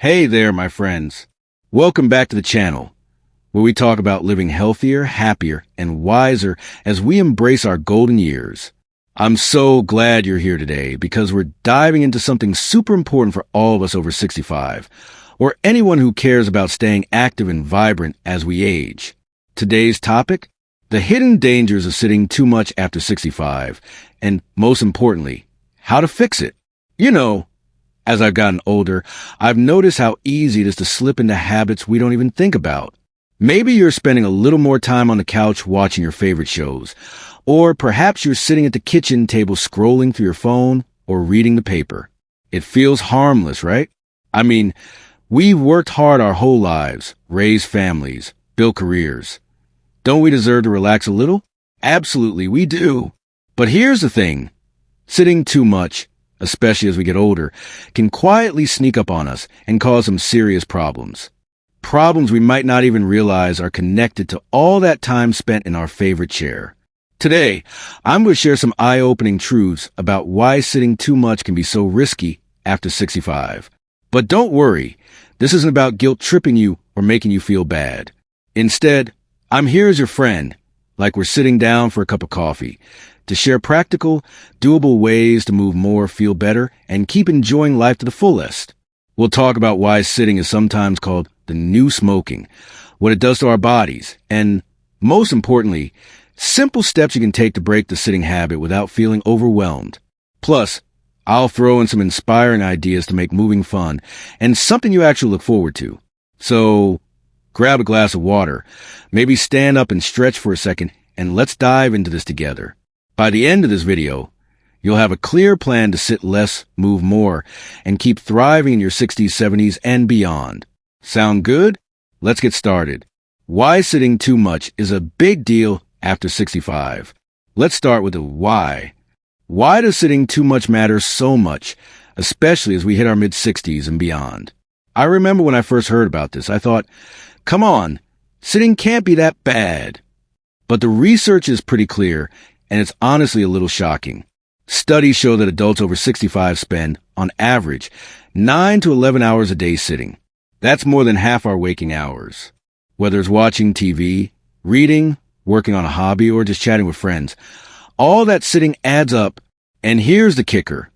Hey there, my friends. Welcome back to the channel, where we talk about living healthier, happier, and wiser as we embrace our golden years. I'm so glad you're here today because we're diving into something super important for all of us over 65, or anyone who cares about staying active and vibrant as we age. Today's topic? The hidden dangers of sitting too much after 65, and most importantly, how to fix it. As I've gotten older, I've noticed how easy it is to slip into habits we don't even think about. Maybe you're spending a little more time on the couch watching your favorite shows, or perhaps you're sitting at the kitchen table scrolling through your phone or reading the paper. It feels harmless, right? I mean, we've worked hard our whole lives, raised families, built careers. Don't we deserve to relax a little? Absolutely, we do. But here's the thing. Sitting too much, especially as we get older, can quietly sneak up on us and cause some serious problems. Problems we might not even realize are connected to all that time spent in our favorite chair. Today, I'm going to share some eye-opening truths about why sitting too much can be so risky after 65. But don't worry, this isn't about guilt-tripping you or making you feel bad. Instead, I'm here as your friend, like we're sitting down for a cup of coffee, to share practical, doable ways to move more, feel better, and keep enjoying life to the fullest. We'll talk about why sitting is sometimes called the new smoking, what it does to our bodies, and, most importantly, simple steps you can take to break the sitting habit without feeling overwhelmed. Plus, I'll throw in some inspiring ideas to make moving fun and something you actually look forward to. So, grab a glass of water, maybe stand up and stretch for a second, and let's dive into this together. By the end of this video, you'll have a clear plan to sit less, move more, and keep thriving in your 60s, 70s, and beyond. Sound good? Let's get started. Why sitting too much is a big deal after 65. Let's start with the why. Why does sitting too much matter so much, especially as we hit our mid-60s and beyond? I remember when I first heard about this, I thought, come on, sitting can't be that bad. But the research is pretty clear, and it's honestly a little shocking. Studies show that adults over 65 spend, on average, 9 to 11 hours a day sitting. That's more than half our waking hours. Whether it's watching TV, reading, working on a hobby, or just chatting with friends, all that sitting adds up. And here's the kicker.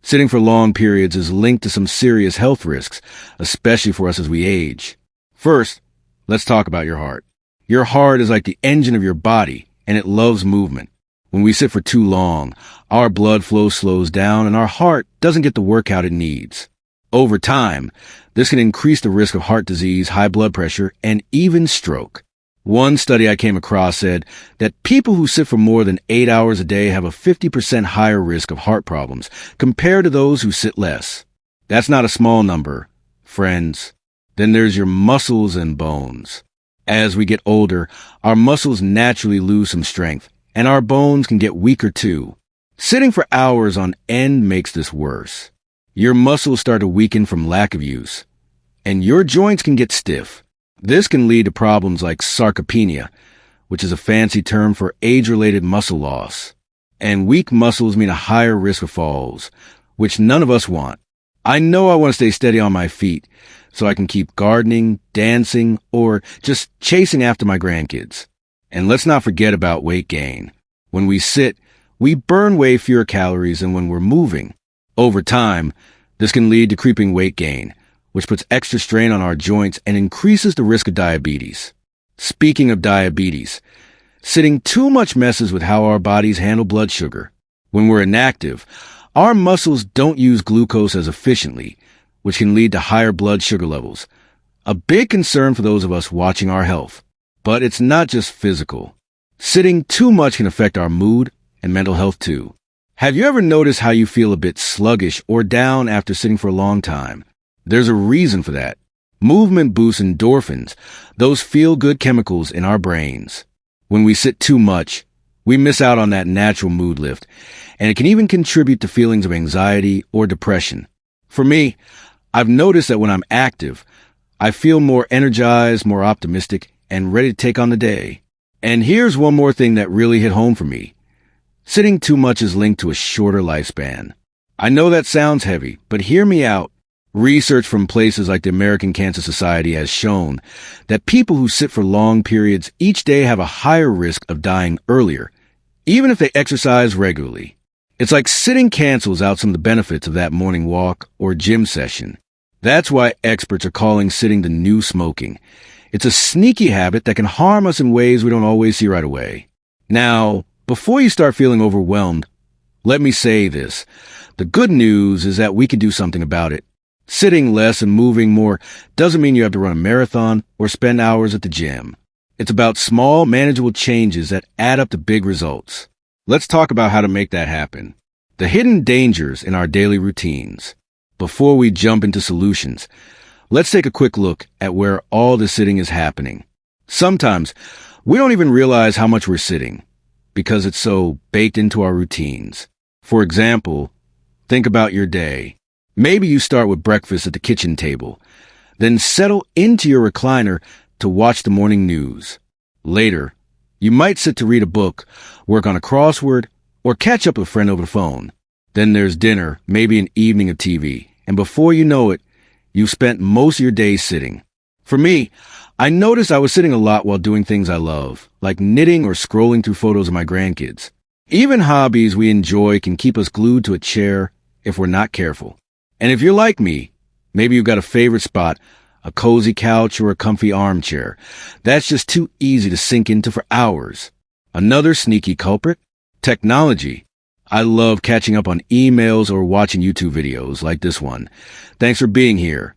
Sitting for long periods is linked to some serious health risks, especially for us as we age. First, let's talk about your heart. Your heart is like the engine of your body, and it loves movement. When we sit for too long, our blood flow slows down and our heart doesn't get the workout it needs. Over time, this can increase the risk of heart disease, high blood pressure, and even stroke. One study I came across said that people who sit for more than 8 hours a day have a 50% higher risk of heart problems compared to those who sit less. That's not a small number, friends. Then there's your muscles and bones. As we get older, our muscles naturally lose some strength, and our bones can get weaker too. Sitting for hours on end makes this worse. Your muscles start to weaken from lack of use, and your joints can get stiff. This can lead to problems like sarcopenia, which is a fancy term for age-related muscle loss. And weak muscles mean a higher risk of falls, which none of us want. I know I want to stay steady on my feet, so I can keep gardening, dancing, or just chasing after my grandkids. And let's not forget about weight gain. When we sit, we burn way fewer calories than when we're moving. Over time, this can lead to creeping weight gain, which puts extra strain on our joints and increases the risk of diabetes. Speaking of diabetes, sitting too much messes with how our bodies handle blood sugar. When we're inactive, our muscles don't use glucose as efficiently, which can lead to higher blood sugar levels. A big concern for those of us watching our health. But it's not just physical. Sitting too much can affect our mood and mental health too. Have you ever noticed how you feel a bit sluggish or down after sitting for a long time? There's a reason for that. Movement boosts endorphins, those feel-good chemicals in our brains. When we sit too much, we miss out on that natural mood lift, and it can even contribute to feelings of anxiety or depression. For me, I've noticed that when I'm active, I feel more energized, more optimistic, and ready to take on the day. And here's one more thing that really hit home for me. Sitting too much is linked to a shorter lifespan. I know that sounds heavy, but hear me out. Research from places like the American Cancer Society has shown that people who sit for long periods each day have a higher risk of dying earlier, even if they exercise regularly. It's like sitting cancels out some of the benefits of that morning walk or gym session. That's why experts are calling sitting the new smoking. It's a sneaky habit that can harm us in ways we don't always see right away. Now, before you start feeling overwhelmed, let me say this. The good news is that we can do something about it. Sitting less and moving more doesn't mean you have to run a marathon or spend hours at the gym. It's about small, manageable changes that add up to big results. Let's talk about how to make that happen. The hidden dangers in our daily routines. Before we jump into solutions, let's take a quick look at where all the sitting is happening. Sometimes we don't even realize how much we're sitting because it's so baked into our routines. For example, think about your day. Maybe you start with breakfast at the kitchen table, then settle into your recliner to watch the morning news. Later, you might sit to read a book, work on a crossword, or catch up with a friend over the phone. Then there's dinner, maybe an evening of TV, and before you know it, you've spent most of your day sitting. For me, I noticed I was sitting a lot while doing things I love, like knitting or scrolling through photos of my grandkids. Even hobbies we enjoy can keep us glued to a chair if we're not careful. And if you're like me, maybe you've got a favorite spot, a cozy couch or a comfy armchair. That's just too easy to sink into for hours. Another sneaky culprit? Technology. I love catching up on emails or watching YouTube videos like this one. Thanks for being here.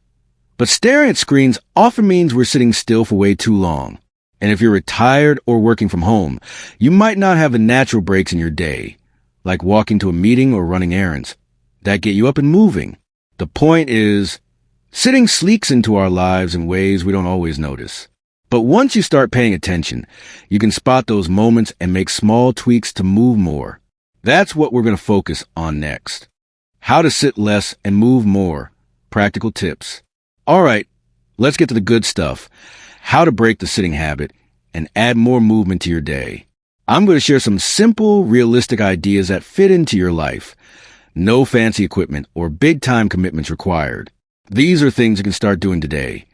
But staring at screens often means we're sitting still for way too long. And if you're retired or working from home, you might not have the natural breaks in your day, like walking to a meeting or running errands, that get you up and moving. The point is, sitting sneaks into our lives in ways we don't always notice. But once you start paying attention, you can spot those moments and make small tweaks to move more. That's what we're going to focus on next. How to sit less and move more. Practical tips. All right, let's get to the good stuff. How to break the sitting habit and add more movement to your day. I'm going to share some simple, realistic ideas that fit into your life. No fancy equipment or big-time commitments required. These are things you can start doing today.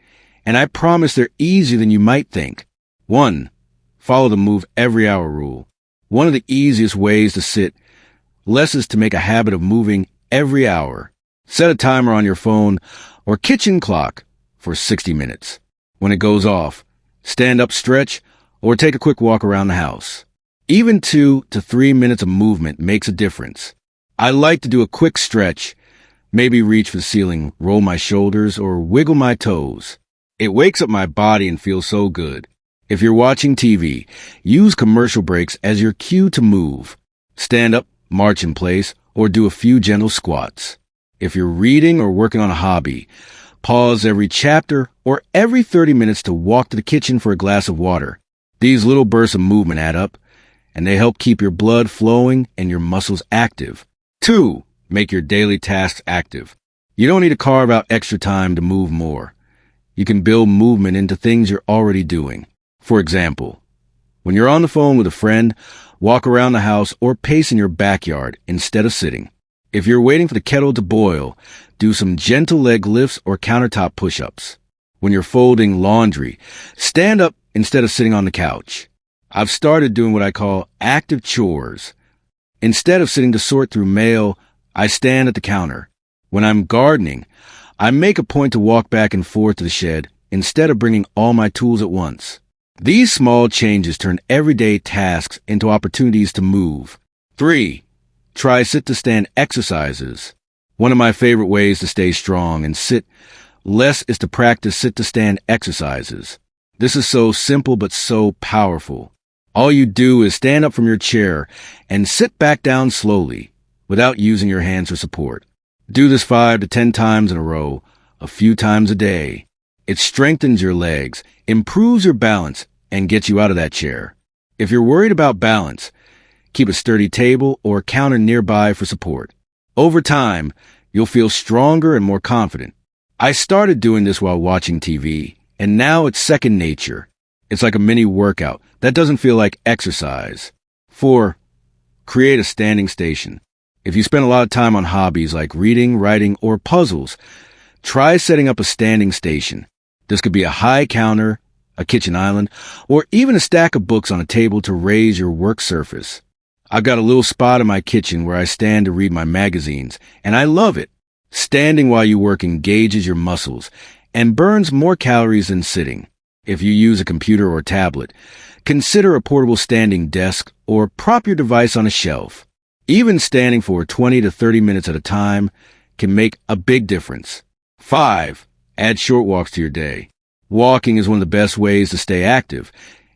And I promise they're easier than you might think. 1. Follow the move every hour rule. One of the easiest ways to sit less is to make a habit of moving every hour. Set a timer on your phone or kitchen clock for 60 minutes. When it goes off, stand up, stretch, or take a quick walk around the house. Even 2 to 3 minutes of movement makes a difference. I like to do a quick stretch, maybe reach for the ceiling, roll my shoulders, or wiggle my toes. It wakes up my body and feels so good. If you're watching TV, use commercial breaks as your cue to move. Stand up, march in place, or do a few gentle squats. If you're reading or working on a hobby, pause every chapter or every 30 minutes to walk to the kitchen for a glass of water. These little bursts of movement add up, and they help keep your blood flowing and your muscles active. 2. Make your daily tasks active. You don't need to carve out extra time to move more. You can build movement into things you're already doing. For example, when you're on the phone with a friend, walk around the house or pace in your backyard instead of sitting. If you're waiting for the kettle to boil, do some gentle leg lifts or countertop push-ups. When you're folding laundry, stand up instead of sitting on the couch. I've started doing what I call active chores. Instead of sitting to sort through mail, I stand at the counter. When I'm gardening, I make a point to walk back and forth to the shed instead of bringing all my tools at once. These small changes turn everyday tasks into opportunities to move. 3. Try sit-to-stand exercises. One of my favorite ways to stay strong and sit less is to practice sit-to-stand exercises. This is so simple but so powerful. All you do is stand up from your chair and sit back down slowly without using your hands for support. Do this 5 to 10 times in a row, a few times a day. It strengthens your legs, improves your balance, and gets you out of that chair. If you're worried about balance, keep a sturdy table or counter nearby for support. Over time, you'll feel stronger and more confident. I started doing this while watching TV, and now it's second nature. It's like a mini workout that doesn't feel like exercise. 4. Create a standing station. If you spend a lot of time on hobbies like reading, writing, or puzzles, Try setting up a standing station. This could be a high counter, a kitchen island, or even a stack of books on a table to raise your work surface. I've got a little spot in my kitchen where I stand to read my magazines, and I love it. Standing while you work engages your muscles and burns more calories than sitting. If you use a computer or tablet, consider a portable standing desk or prop your device on a shelf. Even standing for 20 to 30 minutes at a time can make a big difference. 5. Add short walks to your day. Walking is one of the best ways to stay active,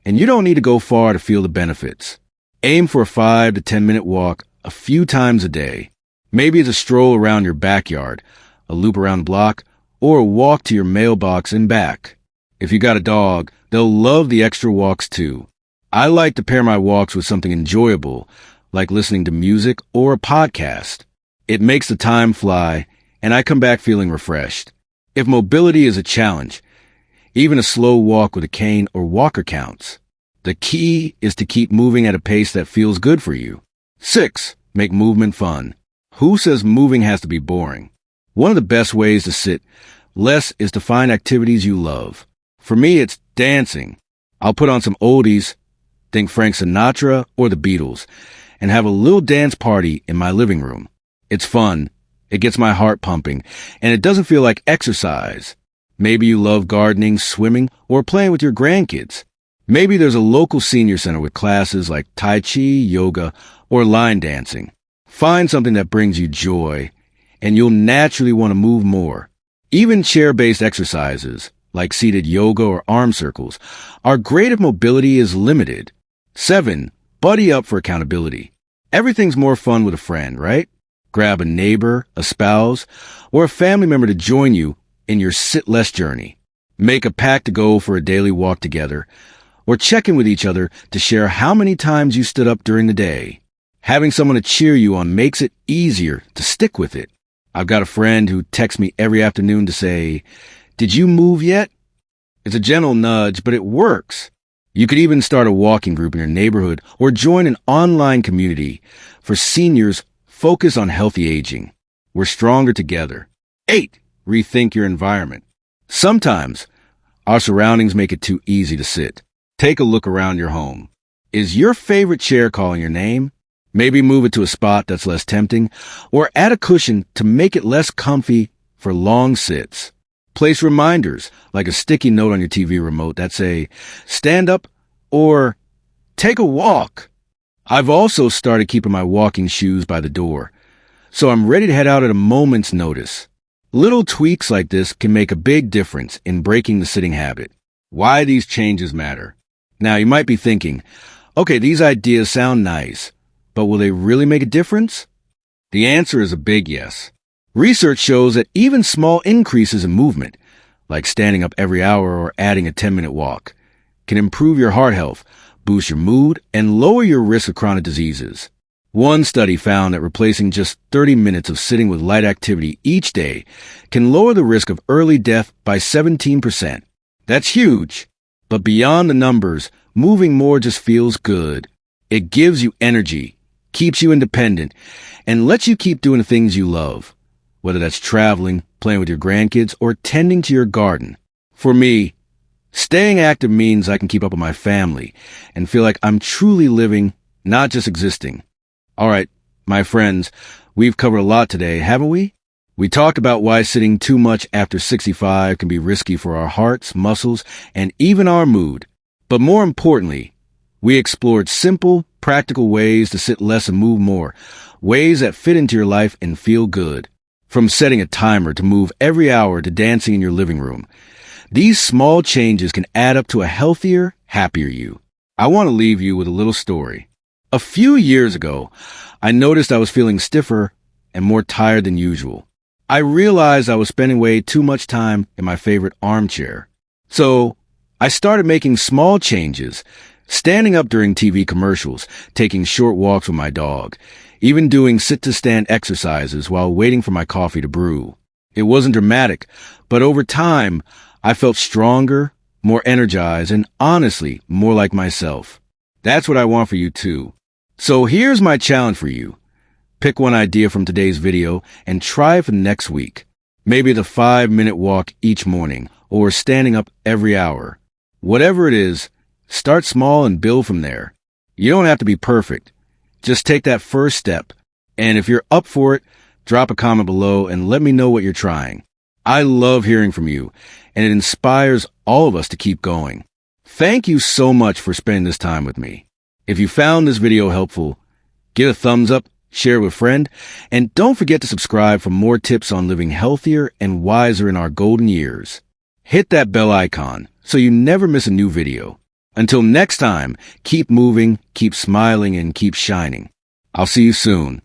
and you don't need to go far to feel the benefits. Aim for a 5 to 10 minute walk a few times a day. Maybe it's a stroll around your backyard, a loop around the block, or a walk to your mailbox and back. If you got a dog, they'll love the extra walks too. I like to pair my walks with something enjoyable, like listening to music or a podcast. It makes the time fly, and I come back feeling refreshed. If mobility is a challenge, even a slow walk with a cane or walker counts. The key is to keep moving at a pace that feels good for you. 6. Make movement fun. Who says moving has to be boring? One of the best ways to sit less is to find activities you love. For me, it's dancing. I'll put on some oldies, think Frank Sinatra or the Beatles, and have a little dance party in my living room. It's fun, it gets my heart pumping, and it doesn't feel like exercise. Maybe you love gardening, swimming, or playing with your grandkids. Maybe there's a local senior center with classes like Tai Chi, yoga, or line dancing. Find something that brings you joy, and you'll naturally want to move more. Even chair-based exercises, like seated yoga or arm circles, are great if mobility is limited. 7. Buddy up for accountability. Everything's more fun with a friend, right? Grab a neighbor, a spouse, or a family member to join you in your sit less journey. Make a pact to go for a daily walk together, or check in with each other to share how many times you stood up during the day. Having someone to cheer you on makes it easier to stick with it. I've got a friend who texts me every afternoon to say, "Did you move yet?" It's a gentle nudge, but it works. You could even start a walking group in your neighborhood or join an online community for seniors focused on healthy aging. We're stronger together. 8. Rethink your environment. Sometimes our surroundings make it too easy to sit. Take a look around your home. Is your favorite chair calling your name? Maybe move it to a spot that's less tempting, or add a cushion to make it less comfy for long sits. Place reminders, like a sticky note on your TV remote that say, "Stand up," or "Take a walk." I've also started keeping my walking shoes by the door, so I'm ready to head out at a moment's notice. Little tweaks like this can make a big difference in breaking the sitting habit. Why these changes matter. Now, you might be thinking, okay, these ideas sound nice, but will they really make a difference? The answer is a big yes. Research shows that even small increases in movement, like standing up every hour or adding a 10-minute walk, can improve your heart health, boost your mood, and lower your risk of chronic diseases. One study found that replacing just 30 minutes of sitting with light activity each day can lower the risk of early death by 17%. That's huge. But beyond the numbers, moving more just feels good. It gives you energy, keeps you independent, and lets you keep doing the things you love, whether that's traveling, playing with your grandkids, or tending to your garden. For me, staying active means I can keep up with my family and feel like I'm truly living, not just existing. All right, my friends, we've covered a lot today, haven't we? We talked about why sitting too much after 65 can be risky for our hearts, muscles, and even our mood. But more importantly, we explored simple, practical ways to sit less and move more, ways that fit into your life and feel good. From setting a timer to move every hour to dancing in your living room, these small changes can add up to a healthier, happier you. I want to leave you with a little story. A few years ago, I noticed I was feeling stiffer and more tired than usual. I realized I was spending way too much time in my favorite armchair. So I started making small changes, standing up during TV commercials, taking short walks with my dog, even doing sit-to-stand exercises while waiting for my coffee to brew. It wasn't dramatic, but over time, I felt stronger, more energized, and honestly, more like myself. That's what I want for you too. So here's my challenge for you. Pick one idea from today's video and try it for next week. Maybe the 5-minute walk each morning or standing up every hour. Whatever it is, start small and build from there. You don't have to be perfect. Just take that first step. And if you're up for it, drop a comment below and let me know what you're trying. I love hearing from you, and it inspires all of us to keep going. Thank you so much for spending this time with me. If you found this video helpful, give a thumbs up, share it with a friend, and don't forget to subscribe for more tips on living healthier and wiser in our golden years. Hit that bell icon so you never miss a new video. Until next time, keep moving, keep smiling, and keep shining. I'll see you soon.